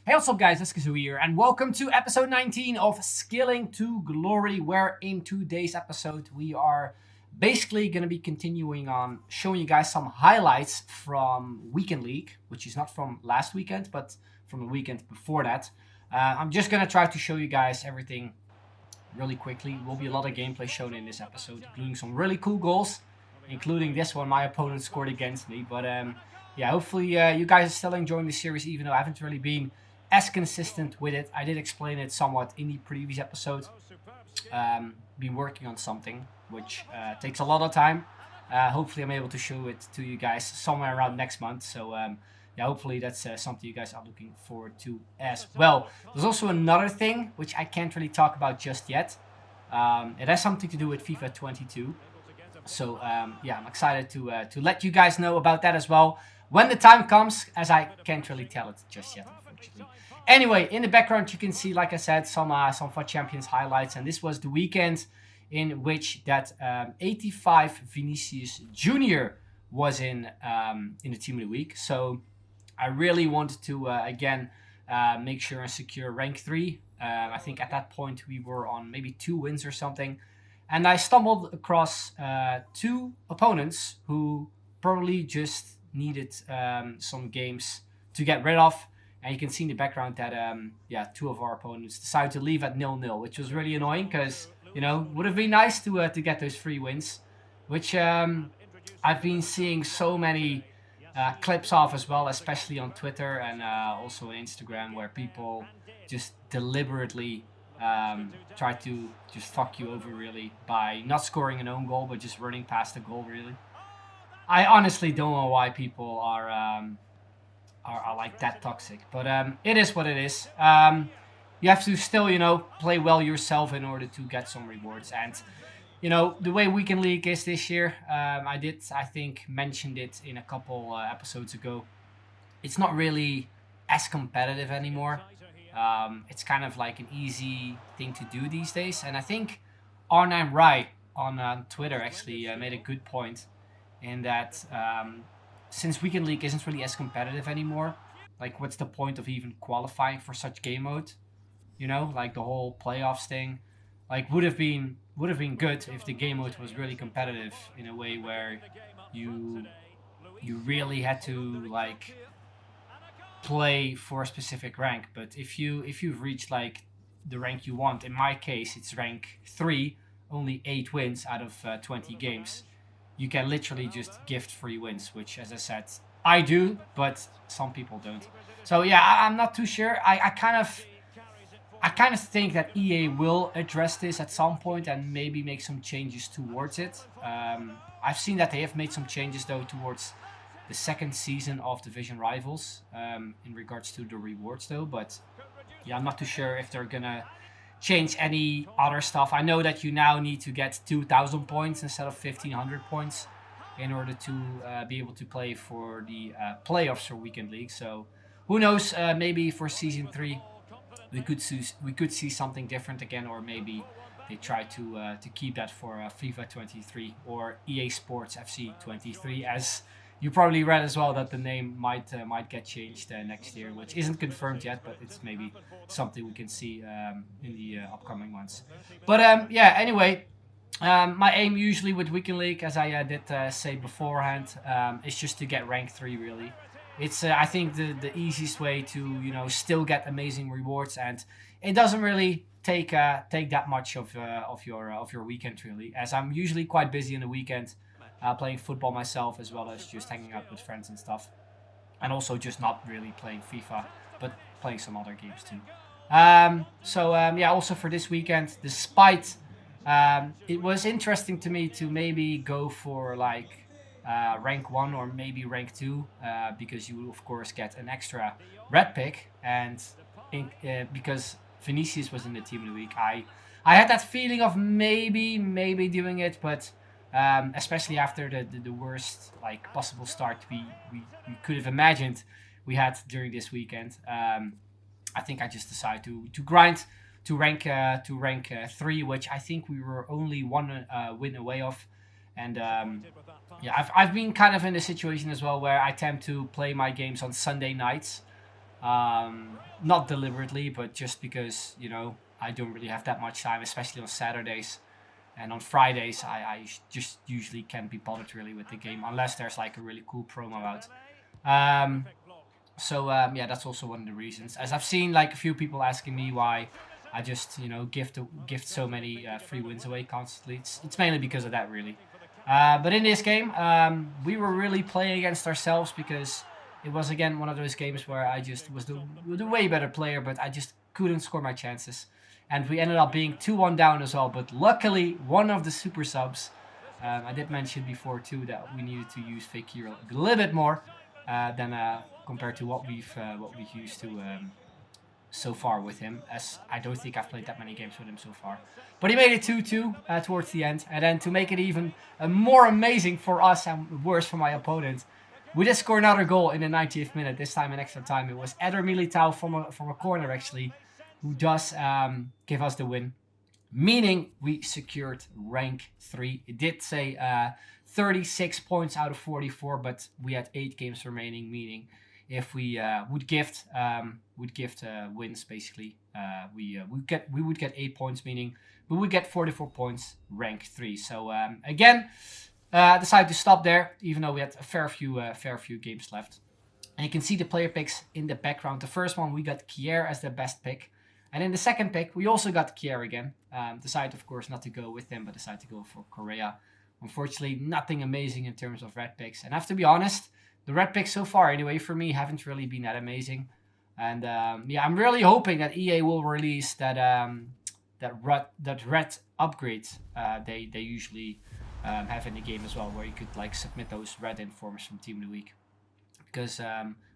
Hey, what's up guys, 𝐻𝐤𝐤 here, and welcome to episode 19 of Scaling to Glory, where in today's episode we are basically going to be continuing on showing you guys some highlights from Weekend League, which is not from last weekend, but from the weekend before that. I'm just going to try to show you guys everything really quickly. There will be a lot of gameplay shown in this episode, including some really cool goals, including this one my opponent scored against me. But yeah, hopefully you guys are still enjoying the series, even though I haven't really been as consistent with it. I did explain it somewhat in the previous episode. Been working on something which takes a lot of time. Hopefully I'm able to show it to you guys somewhere around next month. So yeah, hopefully that's something you guys are looking forward to as well. There's also another thing which I can't really talk about just yet. It has something to do with FIFA 22. So yeah, I'm excited to let you guys know about that as well when the time comes, as I can't really tell it just yet, unfortunately. Anyway, in the background you can see, like I said, some FUT Champions highlights, and this was the weekend in which that 85 Vinicius Jr. was in the team of the week. So I really wanted to again make sure and secure rank 3. I think at that point we were on maybe 2 wins or something. And I stumbled across 2 opponents who probably just needed some games to get rid of. And you can see in the background that yeah, 2 of our opponents decided to leave at 0-0, which was really annoying because, you know, would have been nice to get those 3 wins, which I've been seeing so many clips of as well, especially on Twitter and also on Instagram, where people just deliberately try to just fuck you over, really, by not scoring an own goal but just running past the goal, really. I honestly don't know why people are like that toxic, but it is what it is. You have to still, you know, play well yourself in order to get some rewards. And you know, the way Weekend League is this year, I think, mentioned it in a couple episodes ago. It's not really as competitive anymore. It's kind of like an easy thing to do these days. And I think R9 Rai on Twitter actually made a good point in that since Weekend League isn't really as competitive anymore, like what's the point of even qualifying for such game mode? You know, like the whole playoffs thing, like would have been good if the game mode was really competitive in a way where you really had to like play for a specific rank. But if you've reached like the rank you want, in my case it's rank 3, only 8 wins out of 20 games, you can literally just gift free wins, which, as I said, I do, but some people don't. So yeah, I'm not too sure. I kind of think that EA will address this at some point and maybe make some changes towards it. I've seen that they have made some changes though towards the second season of Division Rivals in regards to the rewards though. But yeah, I'm not too sure if they're gonna change any other stuff. I know that you now need to get 2,000 points instead of 1,500 points in order to be able to play for the playoffs for Weekend League. So who knows? Maybe for season 3 we could see something different again, or maybe they try to keep that for FIFA 23 or EA Sports FC 23, as you probably read as well that the name might get changed next year, which isn't confirmed yet, but it's maybe something we can see in the upcoming months. But yeah, anyway, my aim usually with Weekend League, as I did say beforehand, is just to get rank 3, really. It's I think the easiest way to, you know, still get amazing rewards, and it doesn't really take that much of your weekend, really, as I'm usually quite busy in the weekend playing football myself, as well as just hanging out with friends and stuff, and also just not really playing FIFA but playing some other games too. So yeah, also for this weekend, despite it was interesting to me to maybe go for like rank 1 or maybe rank 2, because you will of course get an extra red pick, and because Vinicius was in the team of the week, I had that feeling of maybe doing it, but especially after the worst like possible start we could have imagined we had during this weekend, I think I just decided to grind to rank 3, which I think we were only 1 win away of. And yeah, I've been kind of in a situation as well where I tend to play my games on Sunday nights, Not deliberately, but just because, you know, I don't really have that much time, especially on Saturdays. And on Fridays, I just usually can't be bothered really with the game, unless there's like a really cool promo out. Yeah, that's also one of the reasons. As I've seen like a few people asking me why I just, you know, gift so many free wins away constantly. It's mainly because of that, really. But in this game, we were really playing against ourselves, because it was again one of those games where I just was the way better player, but I just couldn't score my chances. And we ended up being 2-1 down as well. But luckily, one of the super subs, I did mention before too that we needed to use 𝐻𝐤𝐤𝐞 a little bit more than compared to what we've used to so far with him, as I don't think I've played that many games with him so far. But he made it 2-2 towards the end. And then to make it even more amazing for us and worse for my opponent, we did score another goal in the 90th minute, this time in extra time. It was Eder Militao from a corner, actually, who does give us the win. Meaning we secured rank 3. It did say 36 points out of 44, but we had 8 games remaining, meaning if we would gift wins, basically, we would get 8 points, meaning we would get 44 points, rank 3. So again, decided to stop there, even though we had a fair few games left. And you can see the player picks in the background. The first one, we got 𝐻𝐤𝐤 as the best pick. And in the second pick, we also got 𝐻𝐤𝐤 again. Decided, of course, not to go with him, but decided to go for Korea. Unfortunately, nothing amazing in terms of red picks. And I have to be honest, the red picks so far, anyway, for me, haven't really been that amazing. And yeah, I'm really hoping that EA will release that red upgrade they usually have in the game as well, where you could like submit those red informs from Team of the Week. Because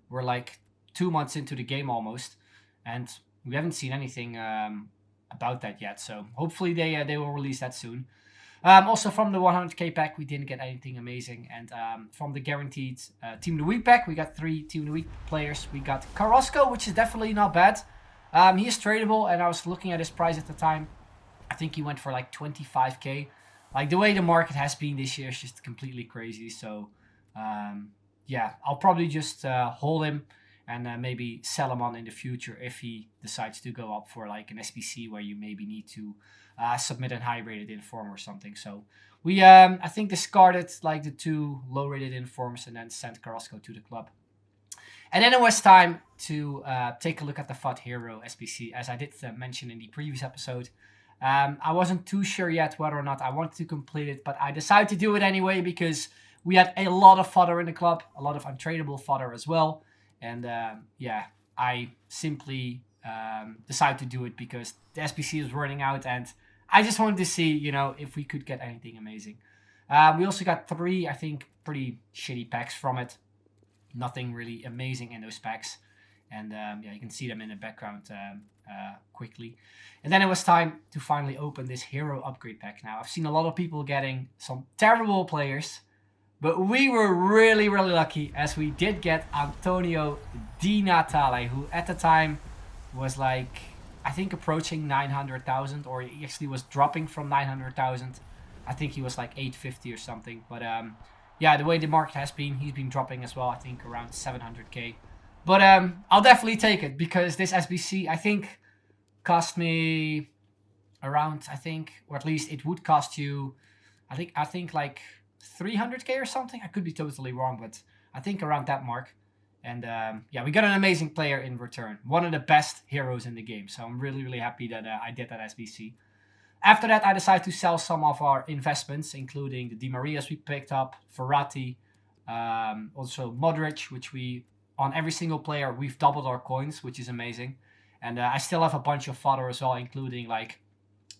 we're like 2 months into the game almost, and we haven't seen anything about that yet. So hopefully they will release that soon. Also from the 100k pack, we didn't get anything amazing. And from the guaranteed Team of the Week pack, we got 3 Team of the Week players. We got 𝐻𝐤𝐤𝐞, which is definitely not bad. He is tradable, and I was looking at his price at the time. I think he went for like 25k. Like, the way the market has been this year is just completely crazy. So yeah, I'll probably just hold him and maybe sell him on in the future if he decides to go up for like an SBC where you maybe need to submit a high-rated inform or something. So we, I think, discarded like the 2 low-rated informs and then sent 𝐻𝐤𝐤𝐞 to the club. And then it was time to take a look at the FUT Hero SBC, as I did mention in the previous episode. I wasn't too sure yet whether or not I wanted to complete it, but I decided to do it anyway because we had a lot of fodder in the club, a lot of untradeable fodder as well. And yeah, I simply decided to do it because the SBC is running out, and I just wanted to see, you know, if we could get anything amazing. We also got 3, I think, pretty shitty packs from it. Nothing really amazing in those packs. And yeah, you can see them in the background quickly. And then it was time to finally open this hero upgrade pack. Now, I've seen a lot of people getting some terrible players, but we were really, really lucky, as we did get Antonio Di Natale, who at the time was like, I think, approaching 900,000, or he actually was dropping from 900,000. I think he was like 850 or something. But yeah, the way the market has been, he's been dropping as well, I think around 700k. But I'll definitely take it, because this SBC, I think, cost me around, I think, or at least it would cost you, I think like 300k or something. I could be totally wrong, but I think around that mark. And yeah, we got an amazing player in return. One of the best heroes in the game. So I'm really, really happy that I did that SBC. After that, I decided to sell some of our investments, including the Di Marias we picked up, Verratti, also Modric, which we, on every single player, we've doubled our coins, which is amazing. And I still have a bunch of fodder as well, including like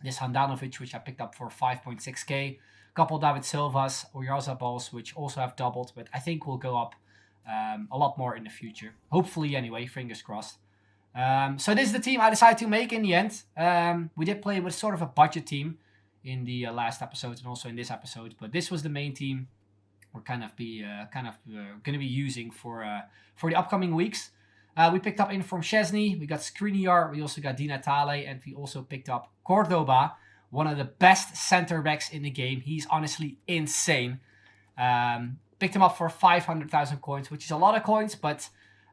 this Handanovic, which I picked up for 5.6k. A couple David Silvas or Yarzaballs, which also have doubled, but I think will go up a lot more in the future. Hopefully, anyway, fingers crossed. So this is the team I decided to make in the end. We did play with sort of a budget team in the last episode and also in this episode, but this was the main team we're going to be using for the upcoming weeks. We picked up in from 𝐻𝐤𝐤𝐞, we got Skriniar, we also got Di Natale, and we also picked up Córdoba, one of the best center backs in the game. He's honestly insane. Picked him up for 500,000 coins, which is a lot of coins, but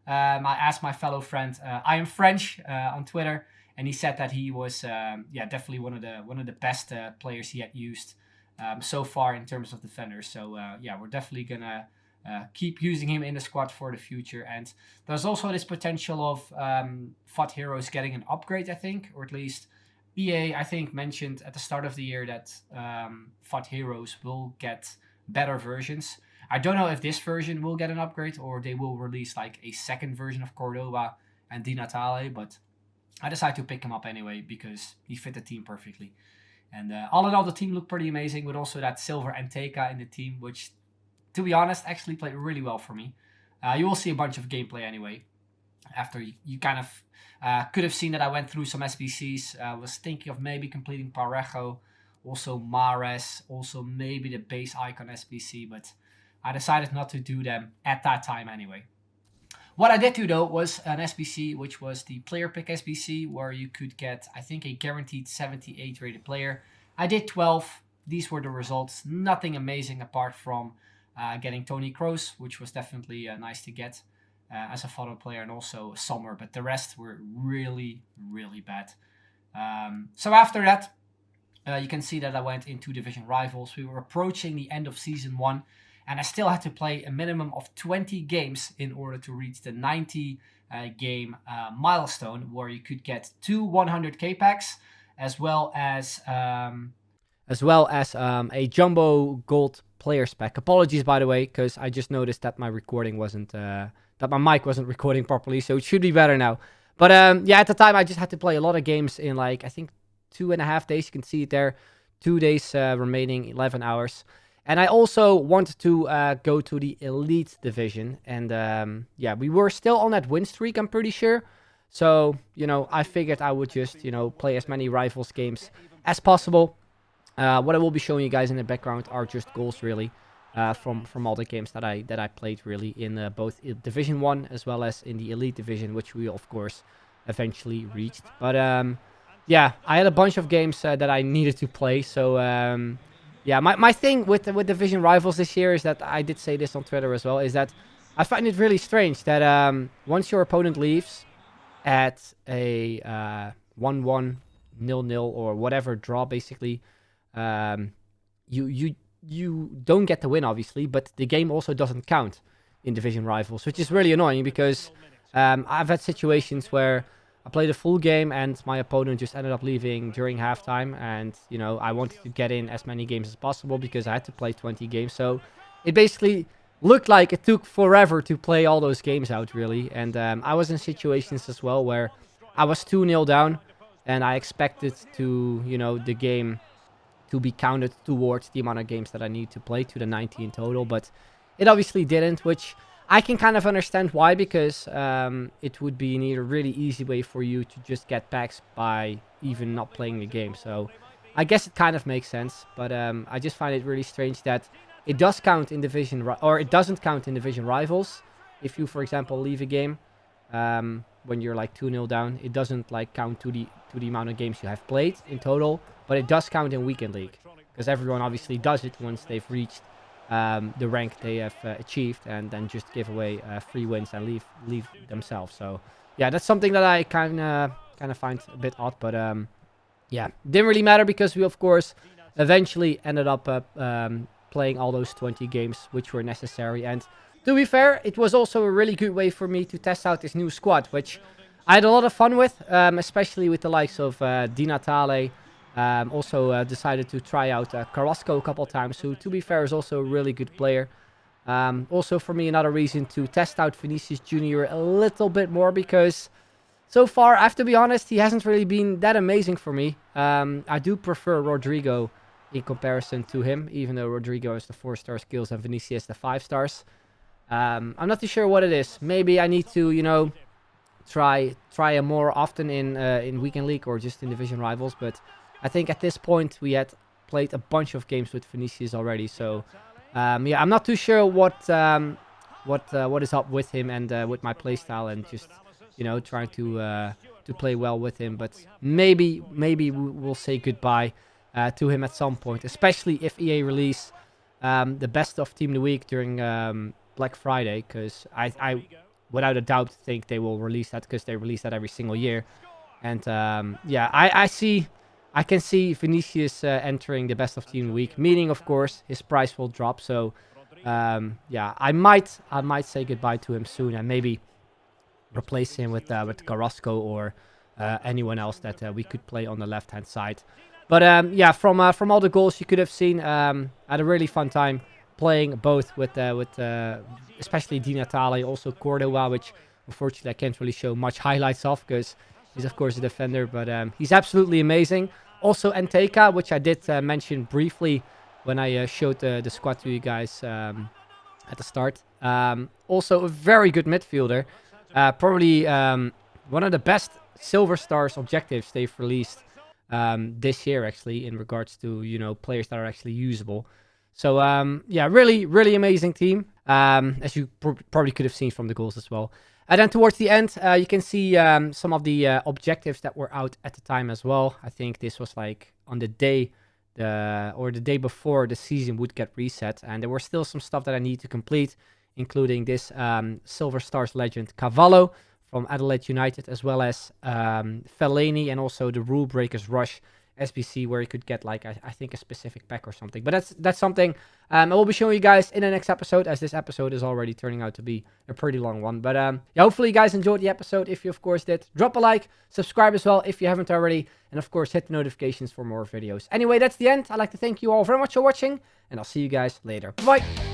I asked my fellow friend, I am French, on Twitter, and he said that he was, yeah, definitely one of the best players he had used so far in terms of defenders. So yeah, we're definitely gonna keep using him in the squad for the future. And there's also this potential of FUT Heroes getting an upgrade, I think, or at least EA, I think, mentioned at the start of the year that FUT Heroes will get better versions. I don't know if this version will get an upgrade or they will release like a second version of Cordoba and Di Natale, but I decided to pick him up anyway because he fit the team perfectly. And all in all, the team looked pretty amazing with also that Silver and Teka in the team, which, to be honest, actually played really well for me. You will see a bunch of gameplay anyway. After you kind of could have seen that I went through some SBCs. I was thinking of maybe completing Parejo, also Mares, also maybe the base icon SBC, but I decided not to do them at that time anyway. What I did do though was an SBC, which was the player pick SBC, where you could get, I think, a guaranteed 78 rated player. I did 12. These were the results. Nothing amazing apart from getting Tony Kroos, which was definitely nice to get as a photo player, and also Sommer, but the rest were really, really bad. So after that, you can see that I went into Division Rivals. We were approaching the end of Season 1, and I still had to play a minimum of 20 games in order to reach the 90 game milestone, where you could get 2 100k packs, as well as a jumbo gold players pack. Apologies, by the way, because I just noticed that my recording wasn't, that my mic wasn't recording properly, so it should be better now. But yeah, at the time I just had to play a lot of games in like, I think 2.5 days. You can see it there, 2 days remaining, 11 hours. And I also wanted to go to the Elite Division. And yeah, we were still on that win streak, I'm pretty sure. So, you know, I figured I would just, you know, play as many Rivals games as possible. What I will be showing you guys in the background are just goals, really, from all the games that I played, really, in both Division 1 as well as in the Elite Division, which we, of course, eventually reached. But yeah, I had a bunch of games that I needed to play, so yeah, my thing with Division Rivals this year is that, I did say this on Twitter as well, is that I find it really strange that once your opponent leaves at a 1-1, 0-0, or whatever draw, basically, you don't get the win, obviously, but the game also doesn't count in Division Rivals, which is really annoying because I've had situations where I played a full game and my opponent just ended up leaving during halftime, and, you know, I wanted to get in as many games as possible because I had to play 20 games. So it basically looked like it took forever to play all those games out, really. And I was in situations as well where I was 2-0 down and I expected to, you know, the game to be counted towards the amount of games that I need to play, to the 90 in total, but it obviously didn't, which I can kind of understand why, because it would be a really easy way for you to just get packs by even not playing the game. So I guess it kind of makes sense, but I just find it really strange that it does count in Division, or it doesn't count in Division Rivals. If you, for example, leave a game when you're like 2-0 down, it doesn't like count to the amount of games you have played in total, but it does count in Weekend League, because everyone obviously does it once they've reached the rank they have achieved, and then just give away free wins and leave themselves. So yeah, that's something that I kind of find a bit odd, but yeah, didn't really matter because we, of course, eventually ended up playing all those 20 games which were necessary. And to be fair, it was also a really good way for me to test out this new squad, which I had a lot of fun with, especially with the likes of Di Natale. Also decided to try out Carrasco a couple times, who, to be fair, is also a really good player. Also, for me, another reason to test out Vinicius Jr. a little bit more, because so far, I have to be honest, he hasn't really been that amazing for me. I do prefer Rodrigo in comparison to him, even though Rodrigo has the 4-star skills and Vinicius the 5 stars. I'm not too sure what it is. Maybe I need to, you know, try him more often in Weekend League or just in Division Rivals, but I think at this point we had played a bunch of games with Vinicius already, so yeah, I'm not too sure what is up with him and with my playstyle, and just, you know, trying to play well with him. But maybe we'll say goodbye to him at some point, especially if EA release the best of Team of the Week during Black Friday, because I without a doubt think they will release that because they release that every single year. And yeah, I can see Vinicius entering the best of team week, meaning of course his price will drop. So yeah, I might say goodbye to him soon and maybe replace him with Carrasco or anyone else that we could play on the left hand side. But yeah, from all the goals you could have seen, I had a really fun time playing both with especially Di Natale, also Córdoba, which unfortunately I can't really show much highlights of because he's of course a defender, but he's absolutely amazing. Also 𝐿𝐷𝐸𝐾, which I did mention briefly when I showed the squad to you guys at the start. Also a very good midfielder. Probably one of the best Silver Stars objectives they've released this year, actually, in regards to, you know, players that are actually usable. So, yeah, really, really amazing team, as you probably could have seen from the goals as well. And then towards the end, you can see some of the objectives that were out at the time as well. I think this was like on the day the day before the season would get reset. And there were still some stuff that I need to complete, including this Silver Stars legend Cavallo from Adelaide United, as well as Fellaini and also the Rule Breakers Rush SBC, where you could get like I think a specific pack or something. But that's something I will be showing you guys in the next episode, as this episode is already turning out to be a pretty long one. But yeah, hopefully you guys enjoyed the episode. If you of course did, drop a like, subscribe as well if you haven't already, and of course hit the notifications for more videos. Anyway, that's the end. I'd like to thank you all very much for watching, and I'll see you guys later. Bye.